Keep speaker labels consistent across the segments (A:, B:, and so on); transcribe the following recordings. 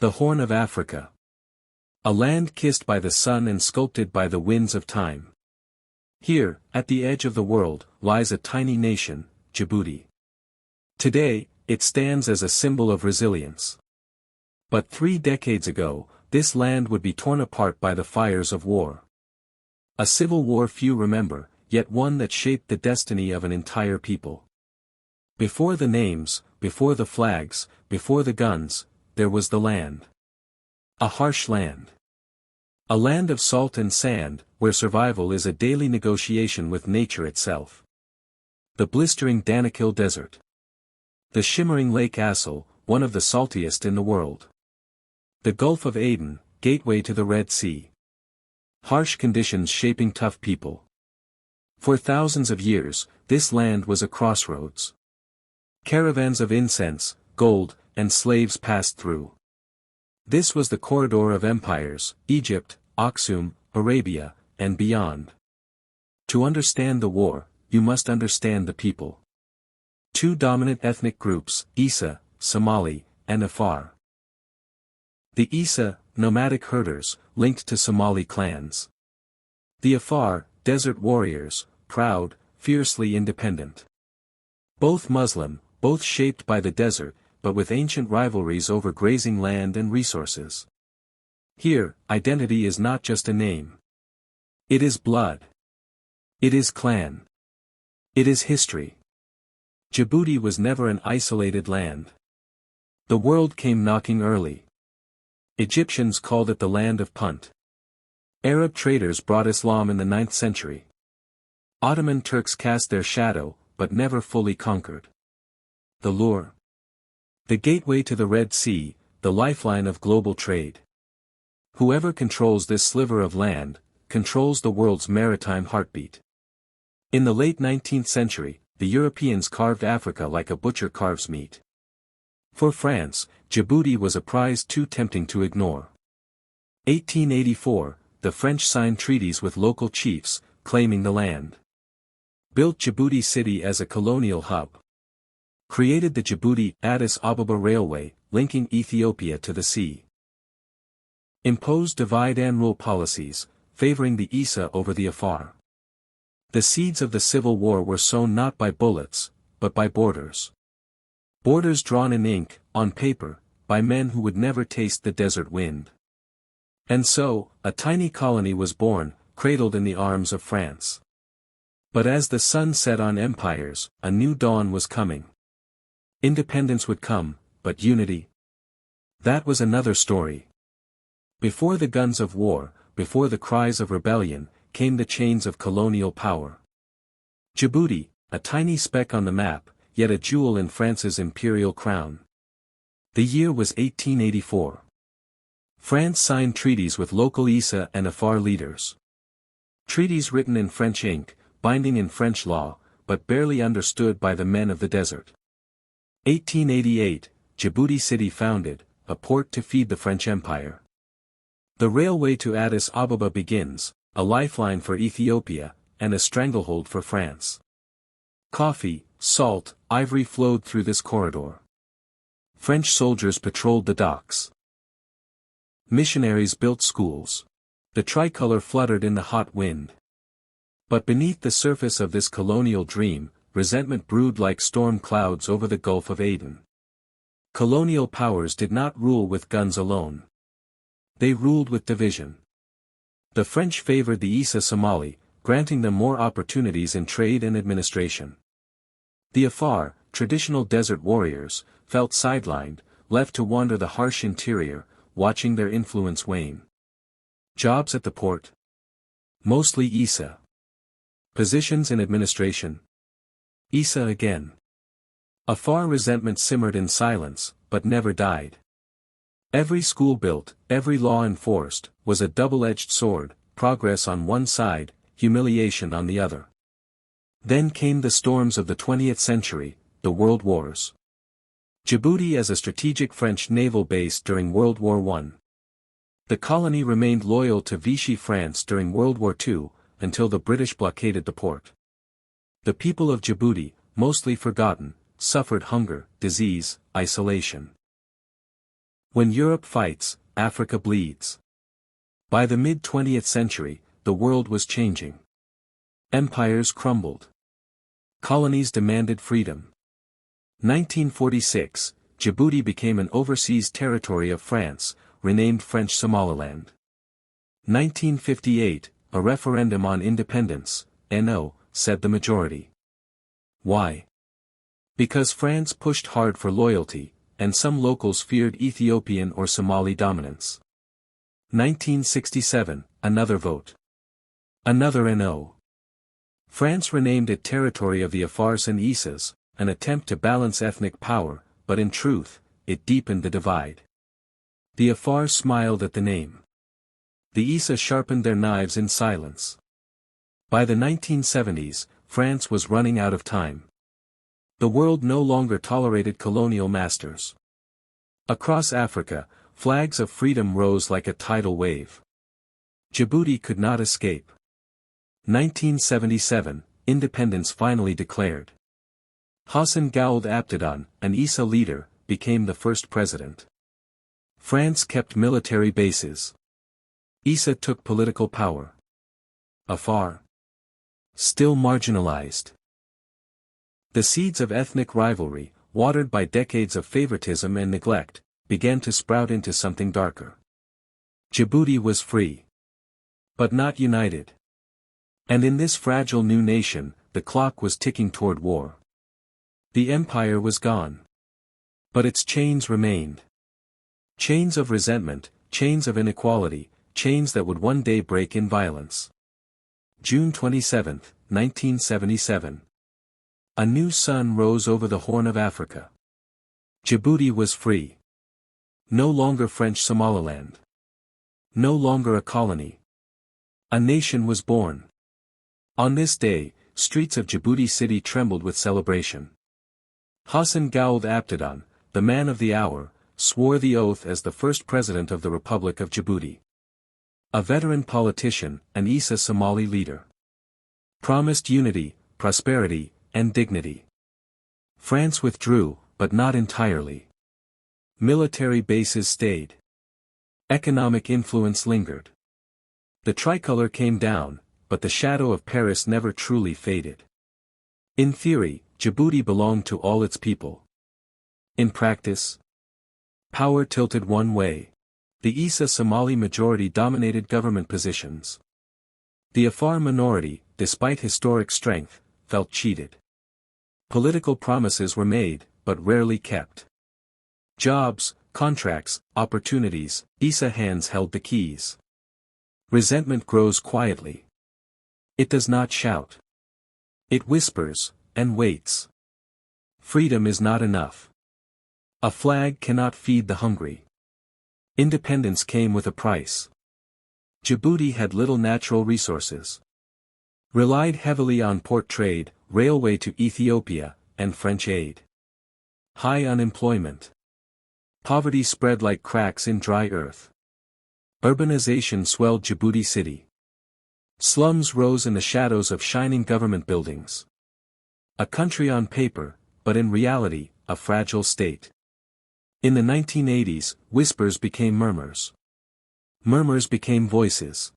A: The Horn of Africa. A land kissed by the sun and sculpted by the winds of time. Here, at the edge of the world, lies a tiny nation, Djibouti. Today, it stands as a symbol of resilience. But 3 decades ago, this land would be torn apart by the fires of war. A civil war few remember, yet one that shaped the destiny of an entire people. Before the names, before the flags, before the guns, there was the land. A harsh land. A land of salt and sand, where survival is a daily negotiation with nature itself. The blistering Danakil Desert. The shimmering Lake Assal, one of the saltiest in the world. The Gulf of Aden, gateway to the Red Sea. Harsh conditions shaping tough people. For thousands of years, this land was a crossroads. Caravans of incense, gold, and slaves passed through. This was the corridor of empires, Egypt, Aksum, Arabia, and beyond. To understand the war, you must understand the people. 2 dominant ethnic groups, Issa, Somali, and Afar. The Issa, nomadic herders, linked to Somali clans. The Afar, desert warriors, proud, fiercely independent. Both Muslim, both shaped by the desert, but with ancient rivalries over grazing land and resources. Here, identity is not just a name. It is blood. It is clan. It is history. Djibouti was never an isolated land. The world came knocking early. Egyptians called it the land of Punt. Arab traders brought Islam in the 9th century. Ottoman Turks cast their shadow, but never fully conquered. The lure. The gateway to the Red Sea, the lifeline of global trade. Whoever controls this sliver of land, controls the world's maritime heartbeat. In the late 19th century, the Europeans carved Africa like a butcher carves meat. For France, Djibouti was a prize too tempting to ignore. 1884, the French signed treaties with local chiefs, claiming the land. Built Djibouti city as a colonial hub. Created the Djibouti-Addis Ababa Railway, linking Ethiopia to the sea. Imposed divide-and-rule policies, favoring the Issa over the Afar. The seeds of the Civil War were sown not by bullets, but by borders. Borders drawn in ink, on paper, by men who would never taste the desert wind. And so, a tiny colony was born, cradled in the arms of France. But as the sun set on empires, a new dawn was coming. Independence would come, but unity? That was another story. Before the guns of war, before the cries of rebellion, came the chains of colonial power. Djibouti, a tiny speck on the map, yet a jewel in France's imperial crown. The year was 1884. France signed treaties with local Issa and Afar leaders. Treaties written in French ink, binding in French law, but barely understood by the men of the desert. 1888, Djibouti city founded, a port to feed the French Empire. The railway to Addis Ababa begins, a lifeline for Ethiopia, and a stranglehold for France. Coffee, salt, ivory flowed through this corridor. French soldiers patrolled the docks. Missionaries built schools. The tricolor fluttered in the hot wind. But beneath the surface of this colonial dream, resentment brewed like storm clouds over the Gulf of Aden. Colonial powers did not rule with guns alone. They ruled with division. The French favored the Issa Somali, granting them more opportunities in trade and administration. The Afar, traditional desert warriors, felt sidelined, left to wander the harsh interior, watching their influence wane. Jobs at the port? Mostly Issa. Positions in administration? Issa again. Afar resentment simmered in silence, but never died. Every school built, every law enforced, was a double-edged sword, progress on one side, humiliation on the other. Then came the storms of the 20th century, the World Wars. Djibouti as a strategic French naval base during World War I. The colony remained loyal to Vichy France during World War II, until the British blockaded the port. The people of Djibouti, mostly forgotten, suffered hunger, disease, isolation. When Europe fights, Africa bleeds. By the mid-20th century, the world was changing. Empires crumbled. Colonies demanded freedom. 1946, Djibouti became an overseas territory of France, renamed French Somaliland. 1958, a referendum on independence, no, said the majority. Why? Because France pushed hard for loyalty, and some locals feared Ethiopian or Somali dominance. 1967, another vote. Another no. France renamed it territory of the Afar-Issa, an attempt to balance ethnic power, but in truth, it deepened the divide. The Afar smiled at the name. The Issa sharpened their knives in silence. By the 1970s, France was running out of time. The world no longer tolerated colonial masters. Across Africa, flags of freedom rose like a tidal wave. Djibouti could not escape. 1977, independence finally declared. Hassan Ould Abdallah, an Issa leader, became the first president. France kept military bases. Issa took political power. Afar. Still marginalized. The seeds of ethnic rivalry, watered by decades of favoritism and neglect, began to sprout into something darker. Djibouti was free. But not united. And in this fragile new nation, the clock was ticking toward war. The empire was gone. But its chains remained. Chains of resentment, chains of inequality, chains that would one day break in violence. June 27, 1977. A new sun rose over the Horn of Africa. Djibouti was free. No longer French Somaliland. No longer a colony. A nation was born. On this day, streets of Djibouti city trembled with celebration. Hassan Ould Abdallah, the man of the hour, swore the oath as the first president of the Republic of Djibouti. A veteran politician, an Issa Somali leader. Promised unity, prosperity, and dignity. France withdrew, but not entirely. Military bases stayed. Economic influence lingered. The tricolor came down, but the shadow of Paris never truly faded. In theory, Djibouti belonged to all its people. In practice, power tilted one way. The Issa Somali majority dominated government positions. The Afar minority, despite historic strength, felt cheated. Political promises were made, but rarely kept. Jobs, contracts, opportunities, Issa hands held the keys. Resentment grows quietly. It does not shout. It whispers, and waits. Freedom is not enough. A flag cannot feed the hungry. Independence came with a price. Djibouti had little natural resources. Relied heavily on port trade, railway to Ethiopia, and French aid. High unemployment. Poverty spread like cracks in dry earth. Urbanization swelled Djibouti city. Slums rose in the shadows of shining government buildings. A country on paper, but in reality, a fragile state. In the 1980s, whispers became murmurs. Murmurs became voices.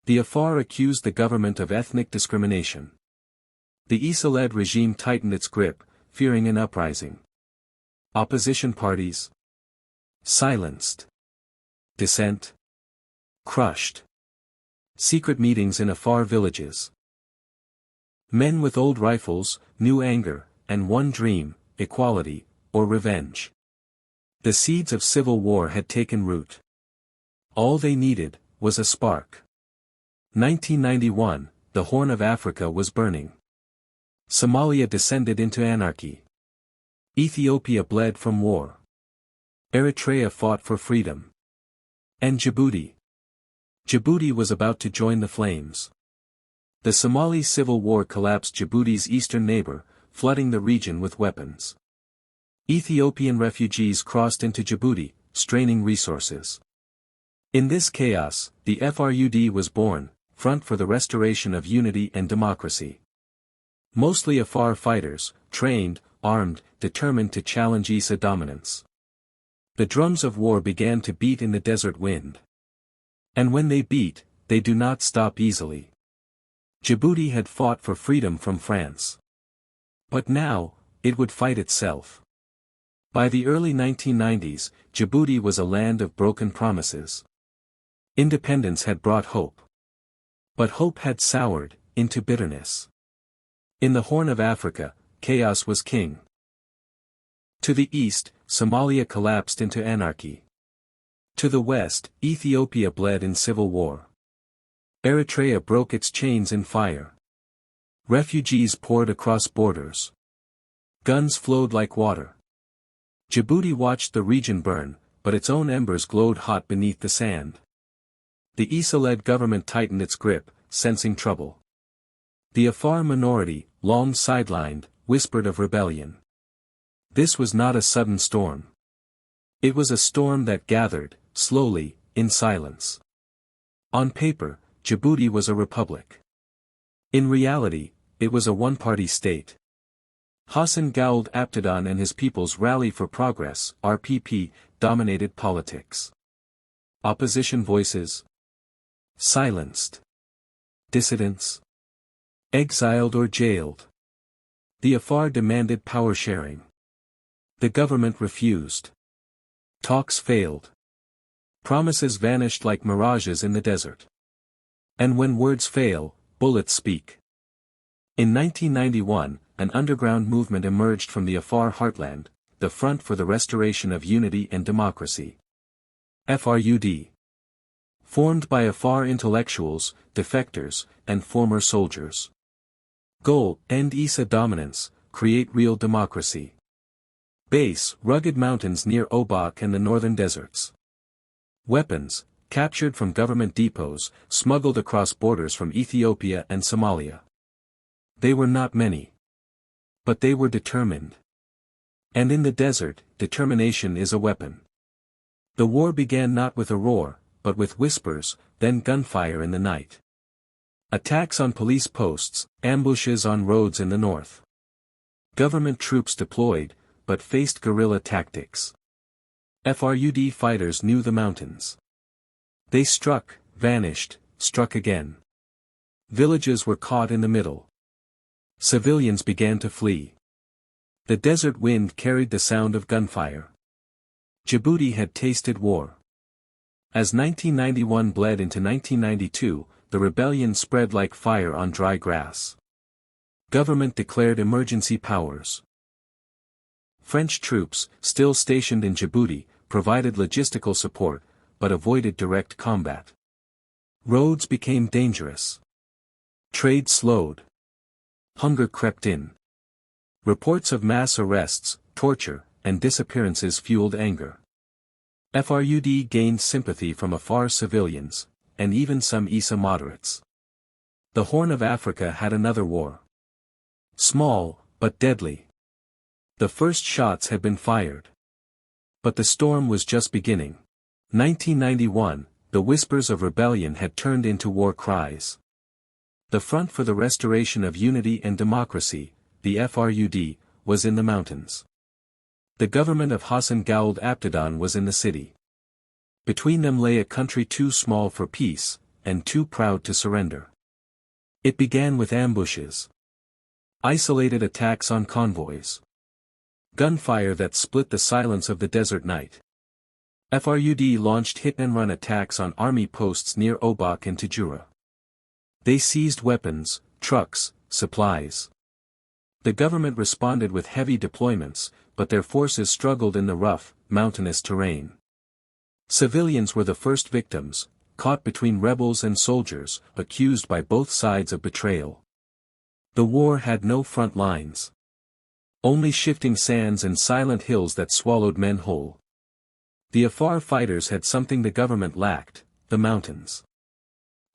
A: The Afar accused the government of ethnic discrimination. The Issa-led regime tightened its grip, fearing an uprising. Opposition parties silenced. Dissent crushed. Secret meetings in Afar villages. Men with old rifles, new anger, and one dream, equality, or revenge. The seeds of civil war had taken root. All they needed was a spark. 1991, the Horn of Africa was burning. Somalia descended into anarchy. Ethiopia bled from war. Eritrea fought for freedom. And Djibouti. Djibouti was about to join the flames. The Somali civil war collapsed Djibouti's eastern neighbor, flooding the region with weapons. Ethiopian refugees crossed into Djibouti, straining resources. In this chaos, the FRUD was born, Front for the Restoration of Unity and Democracy. Mostly Afar fighters, trained, armed, determined to challenge Issa dominance. The drums of war began to beat in the desert wind. And when they beat, they do not stop easily. Djibouti had fought for freedom from France. But now, it would fight itself. By the early 1990s, Djibouti was a land of broken promises. Independence had brought hope. But hope had soured into bitterness. In the Horn of Africa, chaos was king. To the east, Somalia collapsed into anarchy. To the west, Ethiopia bled in civil war. Eritrea broke its chains in fire. Refugees poured across borders. Guns flowed like water. Djibouti watched the region burn, but its own embers glowed hot beneath the sand. The Issa-led government tightened its grip, sensing trouble. The Afar minority, long sidelined, whispered of rebellion. This was not a sudden storm. It was a storm that gathered, slowly, in silence. On paper, Djibouti was a republic. In reality, it was a one-party state. Hassan Ould Abdallah and his People's Rally for Progress (RPP) dominated politics. Opposition voices silenced. Dissidents exiled or jailed. The Afar demanded power sharing. The government refused. Talks failed. Promises vanished like mirages in the desert. And when words fail, bullets speak. In 1991, an underground movement emerged from the Afar heartland, the Front for the Restoration of Unity and Democracy. FRUD. Formed by Afar intellectuals, defectors, and former soldiers. Goal: end Issa dominance, create real democracy. Base: rugged mountains near Obak and the northern deserts. Weapons: captured from government depots, smuggled across borders from Ethiopia and Somalia. They were not many. But they were determined. And in the desert, determination is a weapon. The war began not with a roar, but with whispers, then gunfire in the night. Attacks on police posts, ambushes on roads in the north. Government troops deployed, but faced guerrilla tactics. FRUD fighters knew the mountains. They struck, vanished, struck again. Villages were caught in the middle. Civilians began to flee. The desert wind carried the sound of gunfire. Djibouti had tasted war. As 1991 bled into 1992, the rebellion spread like fire on dry grass. Government declared emergency powers. French troops, still stationed in Djibouti, provided logistical support, but avoided direct combat. Roads became dangerous. Trade slowed. Hunger crept in. Reports of mass arrests, torture, and disappearances fueled anger. FRUD gained sympathy from Afar civilians, and even some Issa moderates. The Horn of Africa had another war. Small, but deadly. The first shots had been fired. But the storm was just beginning. 1991, the whispers of rebellion had turned into war cries. The Front for the Restoration of Unity and Democracy, the FRUD, was in the mountains. The government of Hassan Ould Abdallah was in the city. Between them lay a country too small for peace, and too proud to surrender. It began with ambushes. Isolated attacks on convoys. Gunfire that split the silence of the desert night. FRUD launched hit-and-run attacks on army posts near Obak and Tajura. They seized weapons, trucks, supplies. The government responded with heavy deployments, but their forces struggled in the rough, mountainous terrain. Civilians were the first victims, caught between rebels and soldiers, accused by both sides of betrayal. The war had no front lines. Only shifting sands and silent hills that swallowed men whole. The Afar fighters had something the government lacked: the mountains.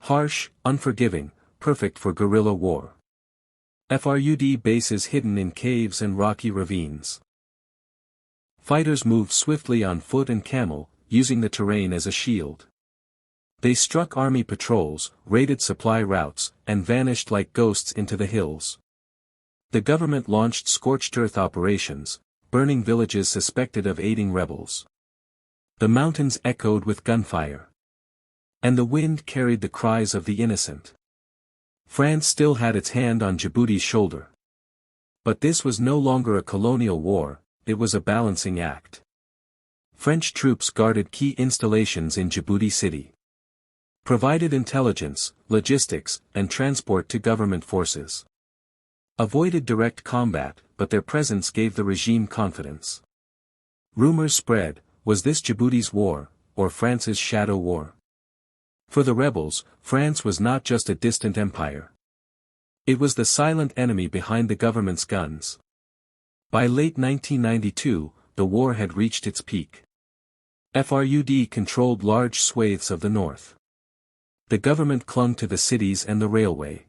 A: Harsh, unforgiving, perfect for guerrilla war. FRUD bases hidden in caves and rocky ravines. Fighters moved swiftly on foot and camel, using the terrain as a shield. They struck army patrols, raided supply routes, and vanished like ghosts into the hills. The government launched scorched earth operations, burning villages suspected of aiding rebels. The mountains echoed with gunfire. And the wind carried the cries of the innocent. France still had its hand on Djibouti's shoulder. But this was no longer a colonial war, it was a balancing act. French troops guarded key installations in Djibouti city. Provided intelligence, logistics, and transport to government forces. Avoided direct combat, but their presence gave the regime confidence. Rumors spread, was this Djibouti's war, or France's shadow war? For the rebels, France was not just a distant empire. It was the silent enemy behind the government's guns. By late 1992, the war had reached its peak. FRUD controlled large swathes of the north. The government clung to the cities and the railway.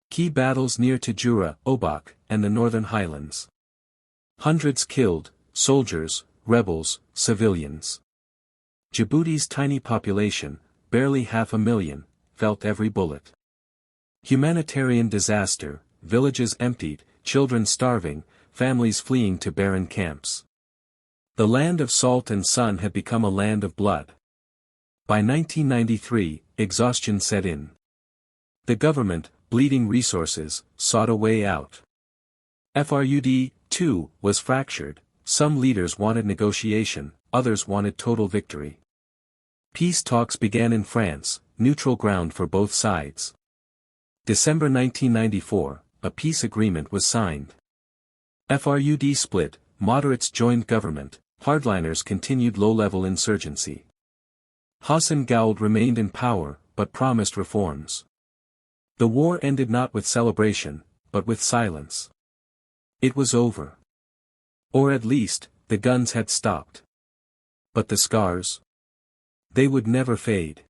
A: Key battles near Tajura, Obak, and the northern highlands. Hundreds killed, soldiers, rebels, civilians. Djibouti's tiny population, barely 500,000, felt every bullet. Humanitarian disaster, villages emptied, children starving, families fleeing to barren camps. The land of salt and sun had become a land of blood. By 1993, exhaustion set in. The government, bleeding resources, sought a way out. FRUD, too, was fractured, some leaders wanted negotiation, others wanted total victory. Peace talks began in France, neutral ground for both sides. December 1994, a peace agreement was signed. FRUD split, moderates joined government, hardliners continued low-level insurgency. Hassan Gould remained in power, but promised reforms. The war ended not with celebration, but with silence. It was over. Or at least, the guns had stopped. But the scars? They would never fade.